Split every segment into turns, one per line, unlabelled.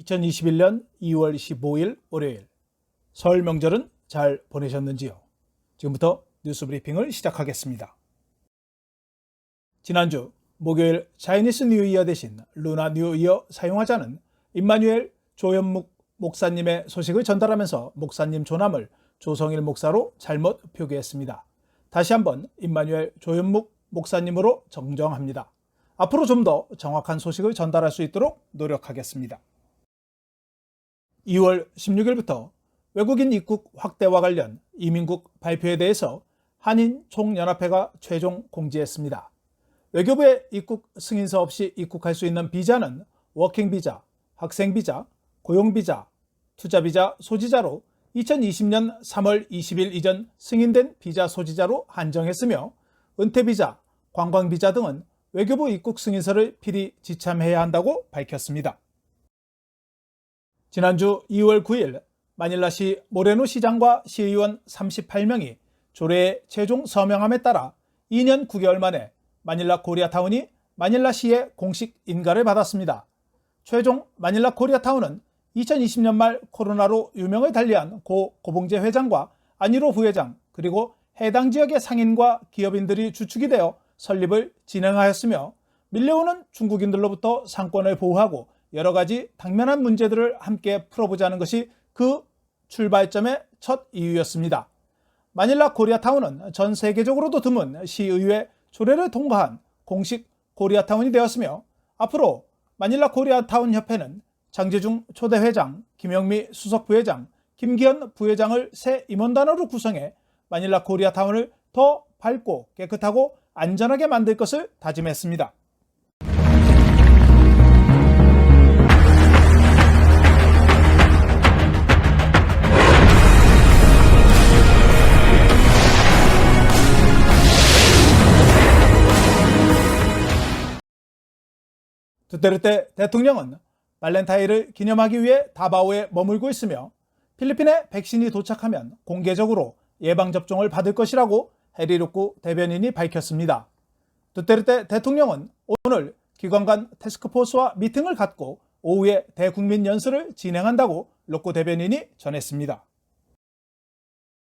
2021년 2월 15일 월요일, 설 명절은 잘 보내셨는지요? 지금부터 뉴스 브리핑을 시작하겠습니다. 지난주 목요일 차이니스 뉴 이어 대신 루나 뉴 이어 사용하자는 임마누엘 조현묵 목사님의 소식을 전달하면서 목사님 조남을 조성일 목사로 잘못 표기했습니다. 다시 한번 임마누엘 조현묵 목사님으로 정정합니다. 앞으로 좀 더 정확한 소식을 전달할 수 있도록 노력하겠습니다. 2월 16일부터 외국인 입국 확대와 관련 이민국 발표에 대해서 한인총연합회가 최종 공지했습니다. 외교부의 입국 승인서 없이 입국할 수 있는 비자는 워킹비자, 학생비자, 고용비자, 투자비자 소지자로 2020년 3월 20일 이전 승인된 비자 소지자로 한정했으며 은퇴비자, 관광비자 등은 외교부 입국 승인서를 필히 지참해야 한다고 밝혔습니다. 지난주 2월 9일 마닐라시 모레노 시장과 시의원 38명이 조례의 최종 서명함에 따라 2년 9개월 만에 마닐라 코리아타운이 마닐라시의 공식 인가를 받았습니다. 최종 마닐라 코리아타운은 2020년 말 코로나로 유명을 달리한 고 고봉재 회장과 안일호 부회장 그리고 해당 지역의 상인과 기업인들이 주축이 되어 설립을 진행하였으며 밀려오는 중국인들로부터 상권을 보호하고 여러 가지 당면한 문제들을 함께 풀어보자는 것이 그 출발점의 첫 이유였습니다. 마닐라 코리아타운은 전 세계적으로도 드문 시의회 조례를 통과한 공식 코리아타운이 되었으며 앞으로 마닐라 코리아타운 협회는 장재중 초대 회장, 김영미 수석 부회장, 김기현 부회장을 새 임원단으로 구성해 마닐라 코리아타운을 더 밝고 깨끗하고 안전하게 만들 것을 다짐했습니다. 두테르테 대통령은 발렌타인을 기념하기 위해 다바오에 머물고 있으며 필리핀에 백신이 도착하면 공개적으로 예방접종을 받을 것이라고 헤리루쿠 대변인이 밝혔습니다. 두테르테 대통령은 오늘 기관 간 태스크포스와 미팅을 갖고 오후에 대국민 연설을 진행한다고 로쿠 대변인이 전했습니다.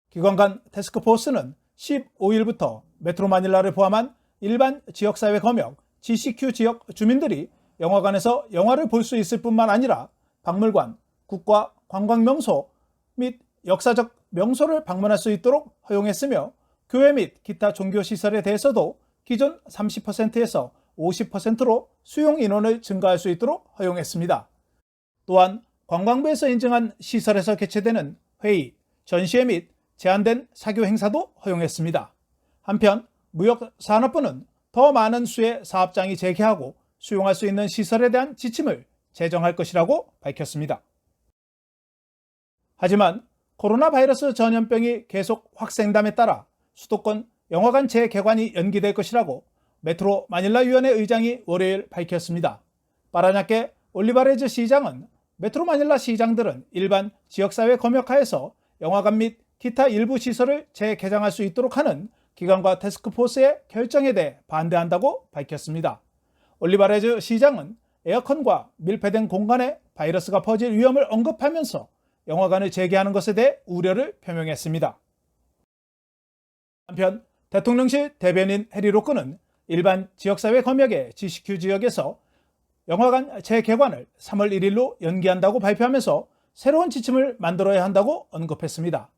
기관 간 태스크포스는 15일부터 메트로 마닐라를 포함한 일반 지역사회 검역 GCQ 지역 주민들이 영화관에서 영화를 볼 수 있을 뿐만 아니라 박물관, 국가 관광명소 및 역사적 명소를 방문할 수 있도록 허용했으며 교회 및 기타 종교시설에 대해서도 기존 30%에서 50%로 수용 인원을 증가할 수 있도록 허용했습니다. 또한 관광부에서 인증한 시설에서 개최되는 회의, 전시회 및 제한된 사교 행사도 허용했습니다. 한편 무역산업부는 더 많은 수의 사업장이 재개하고 수용할 수 있는 시설에 대한 지침을 제정할 것이라고 밝혔습니다. 하지만 코로나 바이러스 전염병이 계속 확산됨에 따라 수도권 영화관 재개관이 연기될 것이라고 메트로 마닐라 위원회 의장이 월요일 밝혔습니다. 파라냐케 올리바레즈 시장은 메트로 마닐라 시장들은 일반 지역사회 검역하에서 영화관 및 기타 일부 시설을 재개장할 수 있도록 하는 기관과 태스크포스의 결정에 대해 반대한다고 밝혔습니다. 올리바레즈 시장은 에어컨과 밀폐된 공간에 바이러스가 퍼질 위험을 언급하면서 영화관을 재개하는 것에 대해 우려를 표명했습니다. 한편 대통령실 대변인 해리로크는 일반 지역사회 검역의 GCQ 지역에서 영화관 재개관을 3월 1일로 연기한다고 발표하면서 새로운 지침을 만들어야 한다고 언급했습니다.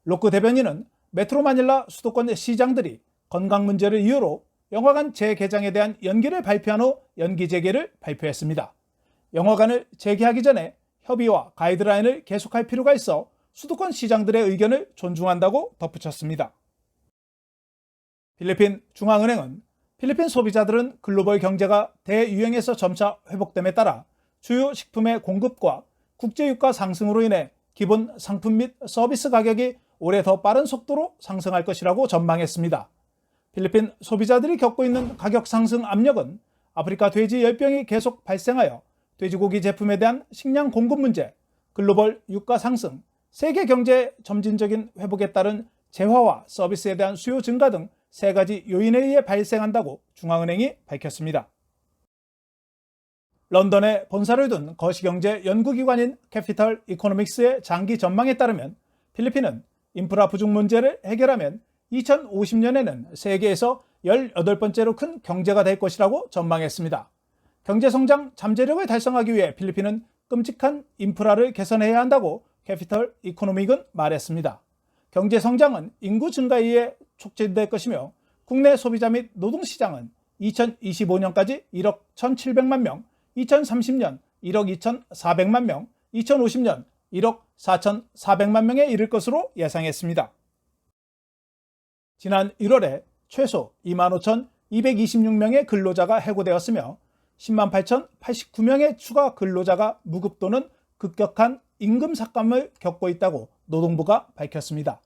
로크 대변인은 메트로 마닐라 수도권 시장들이 건강 문제를 이유로 영화관 재개장에 대한 연기를 발표한 후 연기 재개를 발표했습니다. 영화관을 재개하기 전에 협의와 가이드라인을 계속할 필요가 있어 수도권 시장들의 의견을 존중한다고 덧붙였습니다. 필리핀 중앙은행은 필리핀 소비자들은 글로벌 경제가 대유행에서 점차 회복됨에 따라 주요 식품의 공급과 국제유가 상승으로 인해 기본 상품 및 서비스 가격이 올해 더 빠른 속도로 상승할 것이라고 전망했습니다. 필리핀 소비자들이 겪고 있는 가격 상승 압력은 아프리카 돼지 열병이 계속 발생하여 돼지고기 제품에 대한 식량 공급 문제, 글로벌 유가 상승, 세계 경제의 점진적인 회복에 따른 재화와 서비스에 대한 수요 증가 등 세 가지 요인에 의해 발생한다고 중앙은행이 밝혔습니다. 런던에 본사를 둔 거시경제 연구기관인 캐피털 이코노믹스의 장기 전망에 따르면 필리핀은 인프라 부족 문제를 해결하면 2050년에는 세계에서 18번째로 큰 경제가 될 것이라고 전망했습니다. 경제성장 잠재력을 달성하기 위해 필리핀은 끔찍한 인프라를 개선해야 한다고 캐피털 이코노믹은 말했습니다. 경제성장은 인구 증가에 의해 촉진될 것이며 국내 소비자 및 노동시장은 2025년까지 1억 1,700만 명, 2030년 1억 2,400만 명, 2050년 1억 4,400만 명에 이를 것으로 예상했습니다. 지난 1월에 최소 25,226명의 근로자가 해고되었으며 10만 8,089명의 추가 근로자가 무급 또는 급격한 임금 삭감을 겪고 있다고 노동부가 밝혔습니다.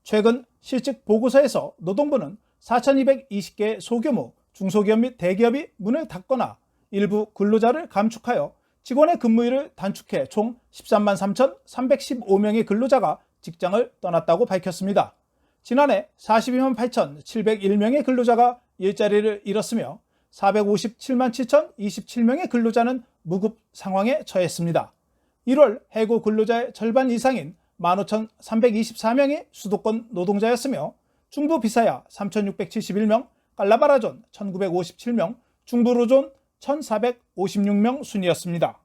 최근 실직 보고서에서 노동부는 4,220개의 소규모 중소기업 및 대기업이 문을 닫거나 일부 근로자를 감축하여 직원의 근무일을 단축해 총 13만 3,315명의 근로자가 직장을 떠났다고 밝혔습니다. 지난해 42만 8,701명의 근로자가 일자리를 잃었으며 457만 7,027명의 근로자는 무급 상황에 처했습니다. 1월 해고 근로자의 절반 이상인 15,324명이 수도권 노동자였으며 중부 비사야 3,671명, 깔라바라존 1,957명, 중부로존 1,456명 순이었습니다.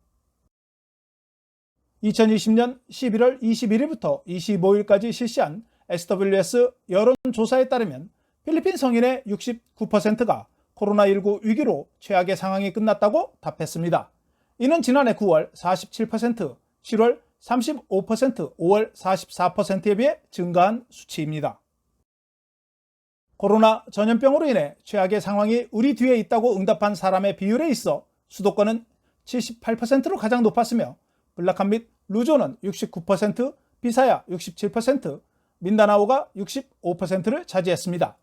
2020년 11월 21일부터 25일까지 실시한 SWS 여론조사에 따르면 필리핀 성인의 69%가 코로나19 위기로 최악의 상황이 끝났다고 답했습니다. 이는 지난해 9월 47%, 7월 35%, 5월 44%에 비해 증가한 수치입니다. 코로나 전염병으로 인해 최악의 상황이 우리 뒤에 있다고 응답한 사람의 비율에 있어 수도권은 78%로 가장 높았으며 블라칸 및 루존은 69%, 비사야 67%, 민다나오가 65%를 차지했습니다.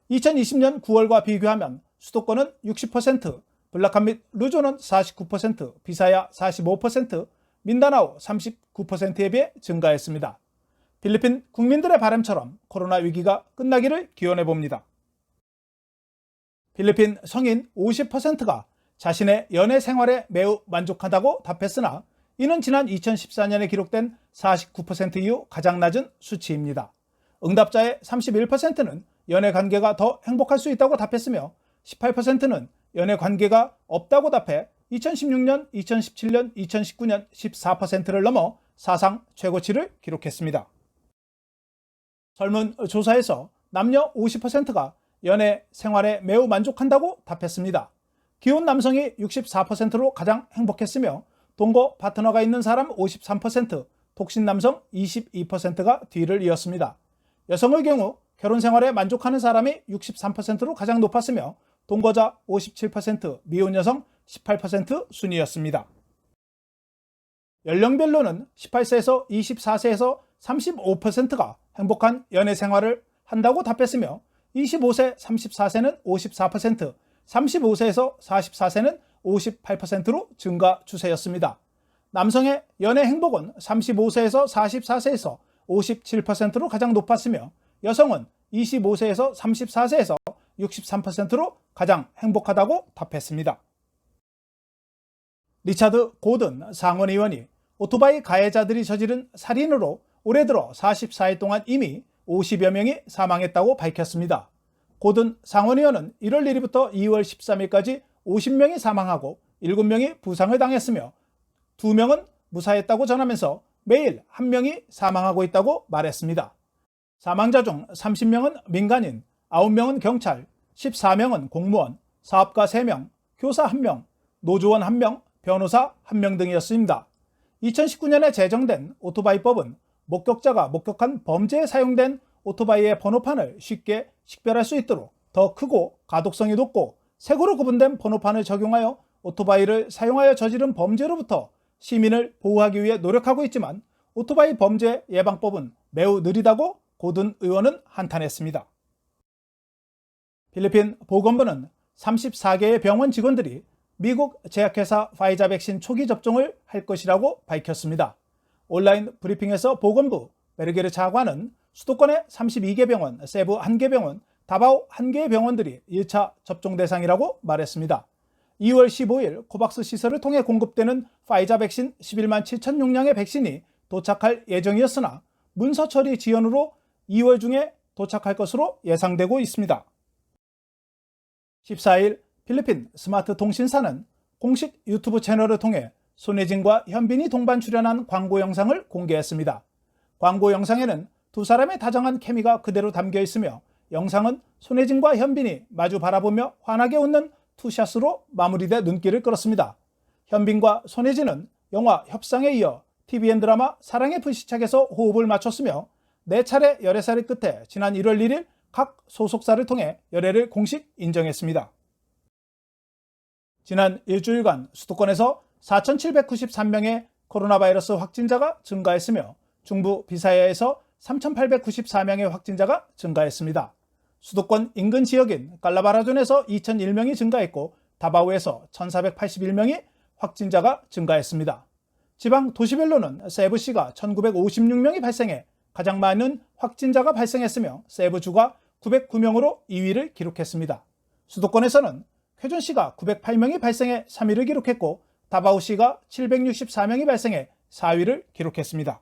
2020년 9월과 비교하면 수도권은 60%, 블라칸 및 루존은 49%, 비사야 45%, 민다나오 39%에 비해 증가했습니다. 필리핀 국민들의 바람처럼 코로나 위기가 끝나기를 기원해봅니다. 필리핀 성인 50%가 자신의 연애 생활에 매우 만족하다고 답했으나 이는 지난 2014년에 기록된 49% 이후 가장 낮은 수치입니다. 응답자의 31%는 연애 관계가 더 행복할 수 있다고 답했으며 18%는 연애 관계가 없다고 답해 2016년, 2017년, 2019년 14%를 넘어 사상 최고치를 기록했습니다. 설문조사에서 남녀 50%가 연애 생활에 매우 만족한다고 답했습니다. 기혼 남성이 64%로 가장 행복했으며 동거 파트너가 있는 사람 53%, 독신 남성 22%가 뒤를 이었습니다. 여성의 경우 결혼 생활에 만족하는 사람이 63%로 가장 높았으며 동거자 57%, 미혼 여성 18% 순이었습니다. 연령별로는 18세에서 24세에서 35%가 행복한 연애 생활을 한다고 답했으며 25세, 34세는 54%, 35세에서 44세는 58%로 증가 추세였습니다. 남성의 연애 행복은 35세에서 44세에서 57%로 가장 높았으며 여성은 25세에서 34세에서 63%로 가장 행복하다고 답했습니다. 리차드 고든 상원의원이 오토바이 가해자들이 저지른 살인으로 올해 들어 44일 동안 이미 50여 명이 사망했다고 밝혔습니다. 고든 상원의원은 1월 1일부터 2월 13일까지 50명이 사망하고 7명이 부상을 당했으며 2명은 무사했다고 전하면서 매일 1명이 사망하고 있다고 말했습니다. 사망자 중 30명은 민간인, 9명은 경찰, 14명은 공무원, 사업가 3명, 교사 1명, 노조원 1명, 변호사 1명 등이었습니다. 2019년에 제정된 오토바이법은 목격자가 목격한 범죄에 사용된 오토바이의 번호판을 쉽게 식별할 수 있도록 더 크고 가독성이 높고 색으로 구분된 번호판을 적용하여 오토바이를 사용하여 저지른 범죄로부터 시민을 보호하기 위해 노력하고 있지만 오토바이 범죄 예방법은 매우 느리다고 고든 의원은 한탄했습니다. 필리핀 보건부는 34개의 병원 직원들이 미국 제약회사 파이자 백신 초기 접종을 할 것이라고 밝혔습니다. 온라인 브리핑에서 보건부 베르게르 차관은 수도권의 32개 병원, 세부 1개 병원, 다바오 1개의 병원들이 1차 접종 대상이라고 말했습니다. 2월 15일 코박스 시설을 통해 공급되는 파이자 백신 11만 7천 용량의 백신이 도착할 예정이었으나 문서 처리 지연으로 2월 중에 도착할 것으로 예상되고 있습니다. 14일 필리핀 스마트 통신사는 공식 유튜브 채널을 통해 손예진과 현빈이 동반 출연한 광고 영상을 공개했습니다. 광고 영상에는 두 사람의 다정한 케미가 그대로 담겨 있으며 영상은 손예진과 현빈이 마주 바라보며 환하게 웃는 투샷으로 마무리돼 눈길을 끌었습니다. 현빈과 손예진은 영화 협상에 이어 TVN 드라마 사랑의 불시착에서 호흡을 맞췄으며 4차례 열애살이 끝에 지난 1월 1일 각 소속사를 통해 열애를 공식 인정했습니다. 지난 일주일간 수도권에서 4,793명의 코로나 바이러스 확진자가 증가했으며 중부 비사야에서 3,894명의 확진자가 증가했습니다. 수도권 인근 지역인 깔라바라존에서 2,001명이 증가했고 다바오에서 1,481명이 확진자가 증가했습니다. 지방 도시별로는 세부시가 1,956명이 발생해 가장 많은 확진자가 발생했으며 세부주가 909명으로 2위를 기록했습니다. 수도권에서는 쾌준시가 908명이 발생해 3위를 기록했고 다바오시가 764명이 발생해 4위를 기록했습니다.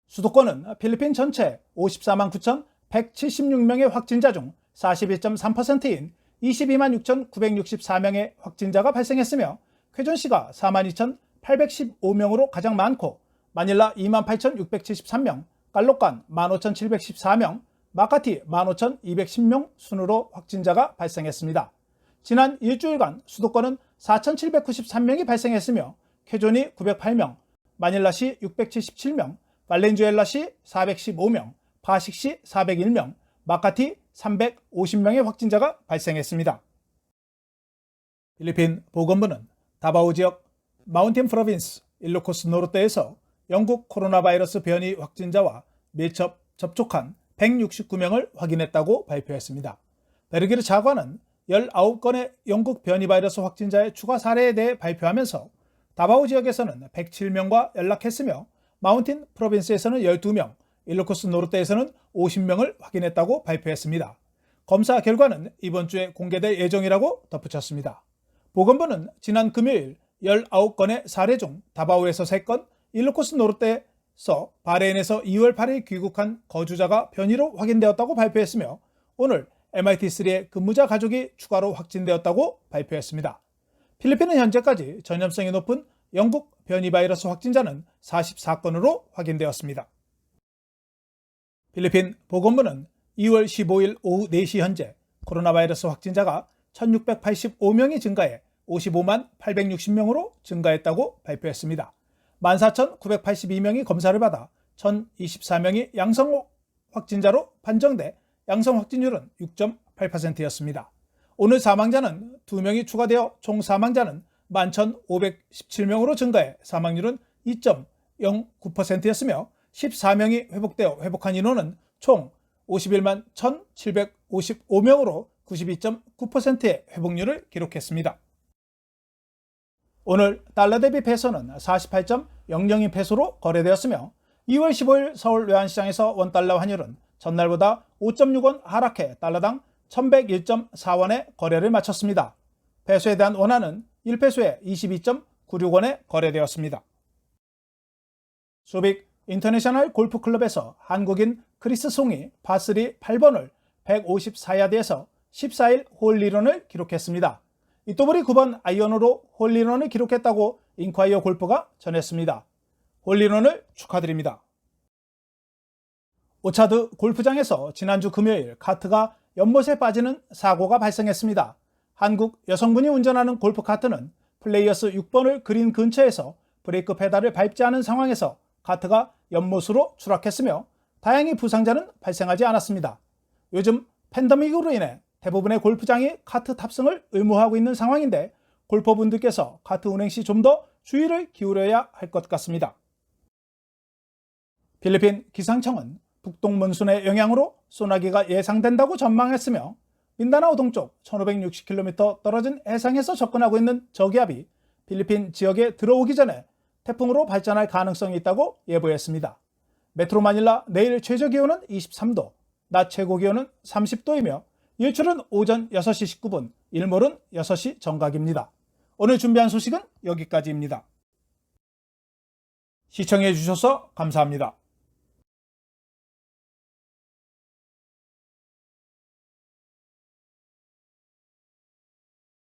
수도권은 필리핀 전체 54만 9,176명의 확진자 중 41.3%인 22만 6,964명의 확진자가 발생했으며 쾌준시가 4만 2,815명으로 가장 많고 마닐라 2만 8,673명, 깔로칸 15,714명, 마카티 15,210명 순으로 확진자가 발생했습니다. 지난 일주일간 수도권은 4,793명이 발생했으며 쾌존이 908명, 마닐라시 677명, 발렌주엘라시 415명, 파식시 401명, 마카티 350명의 확진자가 발생했습니다. 필리핀 보건부는 다바오 지역 마운틴 프로빈스 일로코스 노르테에서 영국 코로나 바이러스 변이 확진자와 밀접 접촉한 169명을 확인했다고 발표했습니다. 베르기르 차관은 19건의 영국 변이 바이러스 확진자의 추가 사례에 대해 발표하면서 다바오 지역에서는 107명과 연락했으며 마운틴 프로빈스에서는 12명, 일로코스 노르테에서는 50명을 확인했다고 발표했습니다. 검사 결과는 이번 주에 공개될 예정이라고 덧붙였습니다. 보건부는 지난 금요일 19건의 사례 중 다바오에서 3건, 일로코스 노르테에서 바레인에서 2월 8일 귀국한 거주자가 변이로 확인되었다고 발표했으며 오늘 MIT3의 근무자 가족이 추가로 확진되었다고 발표했습니다. 필리핀은 현재까지 전염성이 높은 영국 변이 바이러스 확진자는 44건으로 확인되었습니다. 필리핀 보건부는 2월 15일 오후 4시 현재 코로나 바이러스 확진자가 1,685명이 증가해 55만 860명으로 증가했다고 발표했습니다. 14,982명이 검사를 받아 1,024명이 양성 확진자로 판정돼 양성 확진율은 6.8%였습니다. 오늘 사망자는 2명이 추가되어 총 사망자는 11,517명으로 증가해 사망률은 2.09%였으며 14명이 회복되어 회복한 인원은 총 51만 1,755명으로 92.9%의 회복률을 기록했습니다. 오늘 달러 대비 페소는 48.00인 페소로 거래되었으며 2월 15일 서울 외환시장에서 원달러 환율은 전날보다 5.6원 하락해 달러당 1,101.4원에 거래를 마쳤습니다. 페소에 대한 원화는 1페소에 22.96원에 거래되었습니다. 수빅 인터내셔널 골프클럽에서 한국인 크리스 송이 파3 8번을 154야드에서 14일 홀리런을 기록했습니다. 이또블이 9번 아이언으로 홀리런을 기록했다고 인콰이어 골프가 전했습니다. 홀리런을 축하드립니다. 오차드 골프장에서 지난주 금요일 카트가 연못에 빠지는 사고가 발생했습니다. 한국 여성분이 운전하는 골프카트는 플레이어스 6번을 그린 근처에서 브레이크 페달을 밟지 않은 상황에서 카트가 연못으로 추락했으며 다행히 부상자는 발생하지 않았습니다. 요즘 팬데믹으로 인해 대부분의 골프장이 카트 탑승을 의무화하고 있는 상황인데 골퍼분들께서 카트 운행 시 좀 더 주의를 기울여야 할 것 같습니다. 필리핀 기상청은 북동 몬순의 영향으로 소나기가 예상된다고 전망했으며 민다나오 동쪽 1560km 떨어진 해상에서 접근하고 있는 저기압이 필리핀 지역에 들어오기 전에 태풍으로 발전할 가능성이 있다고 예보했습니다. 메트로 마닐라 내일 최저 기온은 23도, 낮 최고 기온은 30도이며 일출은 오전 6시 19분, 일몰은 6시 정각입니다. 오늘 준비한 소식은 여기까지입니다. 시청해 주셔서 감사합니다.